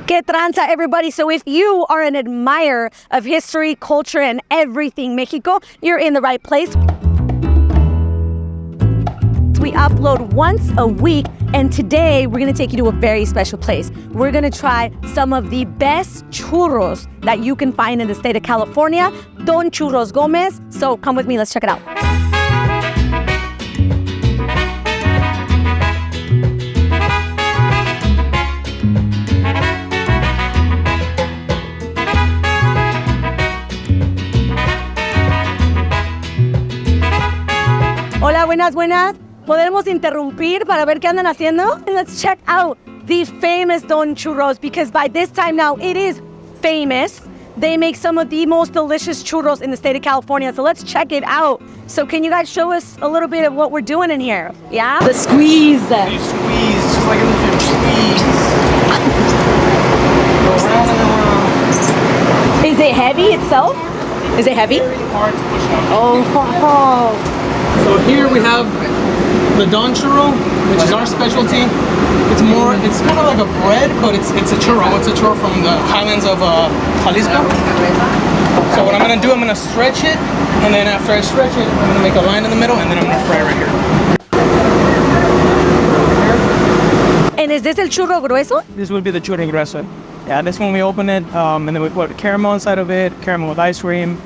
Que tranza, everybody. So if you are an admirer of history, culture, and everything Mexico, you're in the right place. We upload once a week, and today we're gonna take you to a very special place. We're gonna try some of the best churros that you can find in the state of California, Don Churros Gomez. So come with me, let's check it out. Hola, buenas, buenas. ¿Podemos interrumpir para ver qué andan haciendo? And let's check out these famous Don Churros, because by this time now, it is famous. They make some of the most delicious churros in the state of California, so let's check it out. So can you guys show us a little bit of what we're doing in here? Yeah? The squeeze. You squeeze, just like in the gym, squeeze. Go around and around. Is it heavy itself? Is it heavy? Very hard to push out. Oh. So here we have the Don Churro, which is our specialty. It's kind of like a bread, but it's a churro. It's a churro from the highlands of Jalisco. So what I'm gonna do, I'm gonna stretch it, and then after I stretch it, I'm gonna make a line in the middle, and then I'm gonna fry right here. And is this el churro grueso? This would be the churro grueso. Yeah, this one we open it, and then we put caramel inside of it, caramel with ice cream,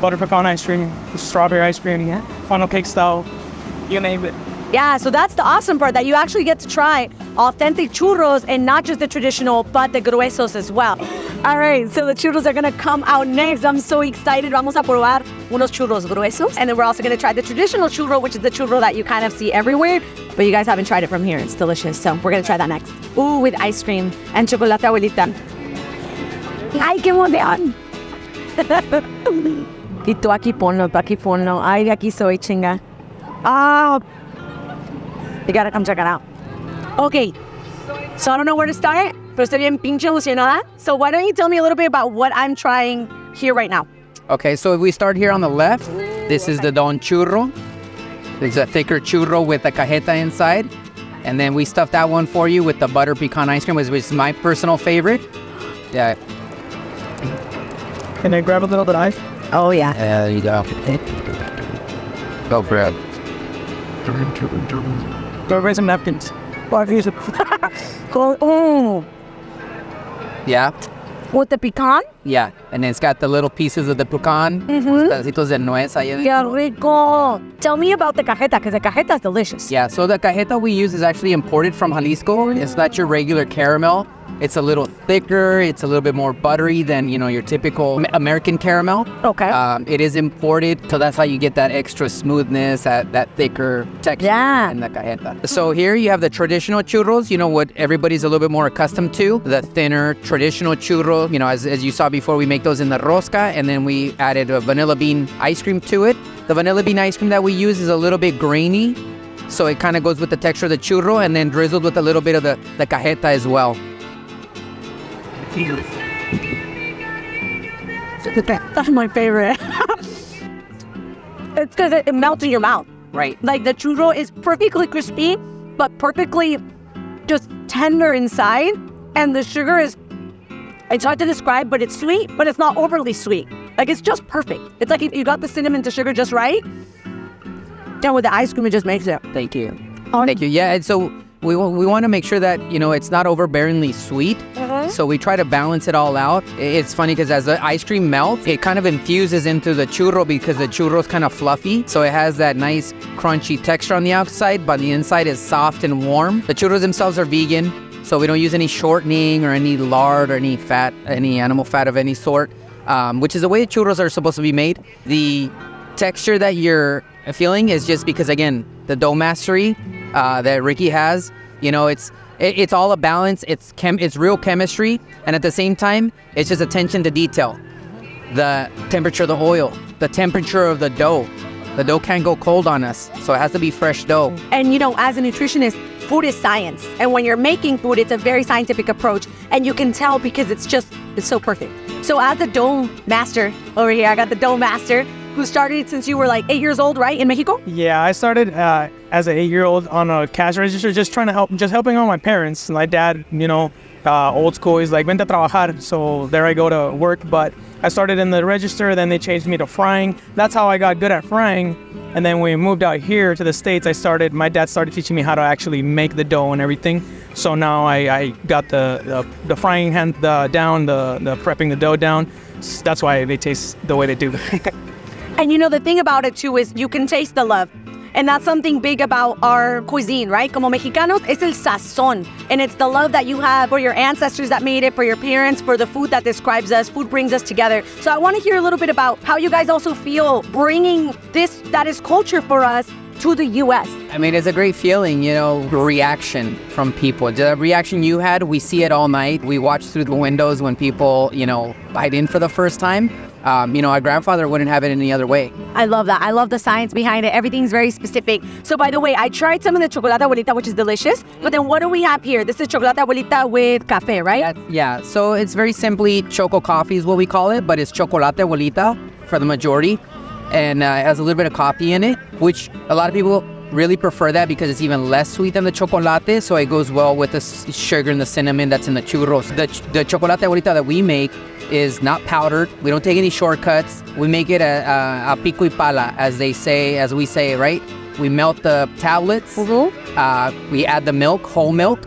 butter pecan ice cream, strawberry ice cream, funnel cake style, you name it. Yeah, so that's the awesome part, that you actually get to try authentic churros, and not just the traditional, but the gruesos as well. All right, so the churros are gonna come out next. I'm so excited. Vamos a probar unos churros gruesos, and then we're also gonna try the traditional churro, which is the churro that you kind of see everywhere, but you guys haven't tried it from here. It's delicious, so we're gonna try that next. Ooh, with ice cream and chocolate abuelita. Ay, qué emoción. Y tú aquí ponlo. Ay, aquí soy, chinga. Ah, you gotta come check it out. Okay, so I don't know where to start, pero estoy bien pinche emocionada. So why don't you tell me a little bit about what I'm trying here right now? Okay, so if we start here on the left, this is the Don Churro. It's a thicker churro with a cajeta inside. And then we stuffed that one for you with the butter pecan ice cream, which is my personal favorite. Yeah. Can I grab a little bit of ice? Oh, yeah. There you go. Go for it. Go raise some napkins. Oh, Yeah? with the pecan? Yeah. And it's got the little pieces of the pecan, pedacitos de nuez ahí adentro. Qué rico. Tell me about the cajeta, because the cajeta is delicious. Yeah, so the cajeta we use is actually imported from Jalisco. It's not your regular caramel. It's a little thicker. It's a little bit more buttery than, your typical American caramel. Okay. It is imported, so that's how you get that extra smoothness, that thicker texture in the cajeta. So here you have the traditional churros, what everybody's a little bit more accustomed to. The thinner traditional churro, as you saw before, we make those in the rosca, and then we added a vanilla bean ice cream to it. The vanilla bean ice cream that we use is a little bit grainy, so it kind of goes with the texture of the churro, and then drizzled with a little bit of the cajeta as well. That's my favorite. It's because it melts in your mouth. Right. Like the churro is perfectly crispy, but perfectly just tender inside. And the sugar it's hard to describe, but it's sweet, but it's not overly sweet. Like it's just perfect. It's like you got the cinnamon to sugar just right. And with the ice cream, it just makes it. Thank you. Thank you. Yeah, and so we want to make sure that, it's not overbearingly sweet. So we try to balance it all out. It's funny because as the ice cream melts, it kind of infuses into the churro because the churro is kind of fluffy. So it has that nice crunchy texture on the outside, but the inside is soft and warm. The churros themselves are vegan, so we don't use any shortening or any lard or any fat, any animal fat of any sort, which is the way churros are supposed to be made. The texture that you're feeling is just because, again, the dough mastery that Ricky has, it's all a balance. It's real chemistry, and at the same time, it's just attention to detail. The temperature of the oil, the temperature of the dough. The dough can't go cold on us, so it has to be fresh dough. And as a nutritionist, food is science. And when you're making food, it's a very scientific approach, and you can tell because it's so perfect. So as a dough master over here, I got the dough master who started since you were like 8 years old, right, in Mexico? Yeah, I started as an 8-year-old on a cash register, just helping out my parents. My dad, Old school is like, vente a trabajar. So there I go to work. But I started in the register, then they changed me to frying. That's how I got good at frying. And then when we moved out here to the States, my dad started teaching me how to actually make the dough and everything. So now I got the frying hand down, the prepping the dough down. That's why they taste the way they do. And you know, the thing about it too is you can taste the love. And that's something big about our cuisine, right? Como Mexicanos, es el sazón. And it's the love that you have for your ancestors that made it, for your parents, for the food that describes us. Food brings us together. So I want to hear a little bit about how you guys also feel bringing this that is culture for us to the U.S. I mean, it's a great feeling, you know, reaction from people. The reaction you had, we see it all night. We watch through the windows when people, you know, bite in for the first time. You know, our grandfather wouldn't have it any other way. I love that. I love the science behind it. Everything's very specific. So by the way, I tried some of the chocolate abuelita, which is delicious. But then what do we have here? This is chocolate abuelita with cafe, right? Yeah, so it's very simply choco coffee is what we call it, but it's chocolate abuelita for the majority. And it has a little bit of coffee in it, which a lot of people really prefer that because it's even less sweet than the chocolate, so it goes well with the sugar and the cinnamon that's in the churros. The chocolate abuelita that we make is not powdered. We don't take any shortcuts. We make it a pico y pala, as we say, right? We melt the tablets. Mm-hmm. We add the milk, whole milk,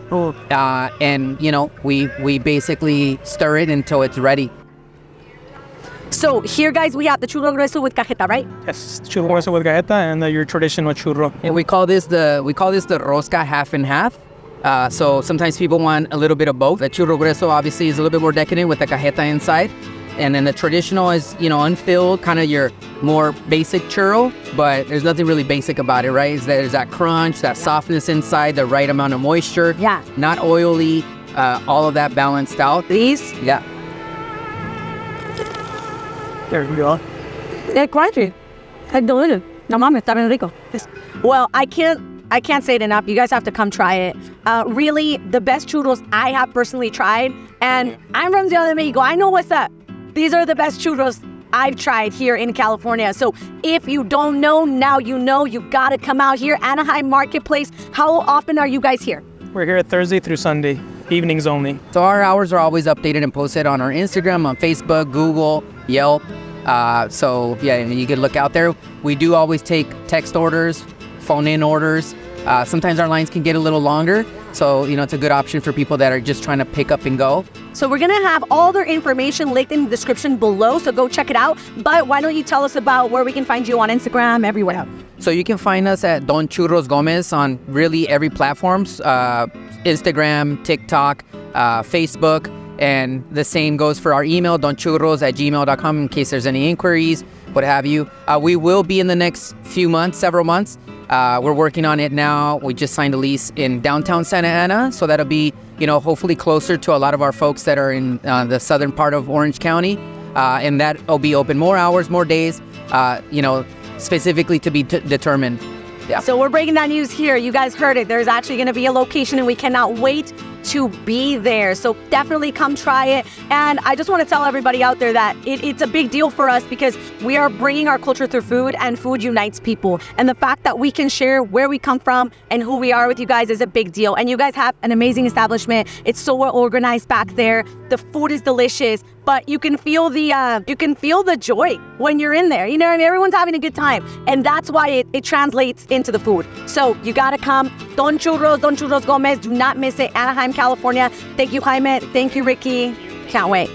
and you know we basically stir it until it's ready. So here, guys, we have the churro grueso with cajeta, right? Yes, churro grueso with galleta and your traditional churro. And we call this the rosca half and half. So sometimes people want a little bit of both. The churro grueso obviously is a little bit more decadent with the cajeta inside. And then the traditional is, you know, unfilled, kind of your more basic churro, but there's nothing really basic about it, right? There's that crunch, that softness inside, the right amount of moisture. Yeah. Not oily, all of that balanced out. These? Yeah. There we go. They're crunchy. They're delicious. No mames, está bien rico. Well, I can't say it enough. You guys have to come try it. Really, the best churros I have personally tried. And I'm from Ciudad de Mexico. I know what's up. These are the best churros I've tried here in California. So if you don't know, now you know. You got to come out here. Anaheim Marketplace. How often are you guys here? We're here Thursday through Sunday, evenings only. So our hours are always updated and posted on our Instagram, on Facebook, Google, Yelp. So yeah, you can look out there. We do always take text orders, phone-in orders. Sometimes our lines can get a little longer. So, you know, it's a good option for people that are just trying to pick up and go. So we're going to have all their information linked in the description below. So go check it out. But why don't you tell us about where we can find you on Instagram, everywhere? So you can find us at Don Churros Gomez on really every platforms, Instagram, TikTok, Facebook. And the same goes for our email, donchurros@gmail.com, in case there's any inquiries, what have you. We will be in the next several months. We're working on it now. We just signed a lease in downtown Santa Ana, so that'll be, you know, hopefully closer to a lot of our folks that are in the southern part of Orange County. And that'll be open more hours, more days, you know, specifically to be determined. Yeah. So we're breaking that news here. You guys heard it. There's actually going to be a location, and we cannot wait to be there. So definitely come try it. And I just want to tell everybody out there that it's a big deal for us because we are bringing our culture through food, and food unites people. And the fact that we can share where we come from and who we are with you guys is a big deal. And you guys have an amazing establishment. It's so well organized back there. The food is delicious, but you can feel the joy when you're in there. You know what I mean? Everyone's having a good time. And that's why it translates into the food. So you got to come. Don Churros Gomez. Do not miss it. Anaheim, California. Thank you, Jaime. Thank you, Ricky. Can't wait.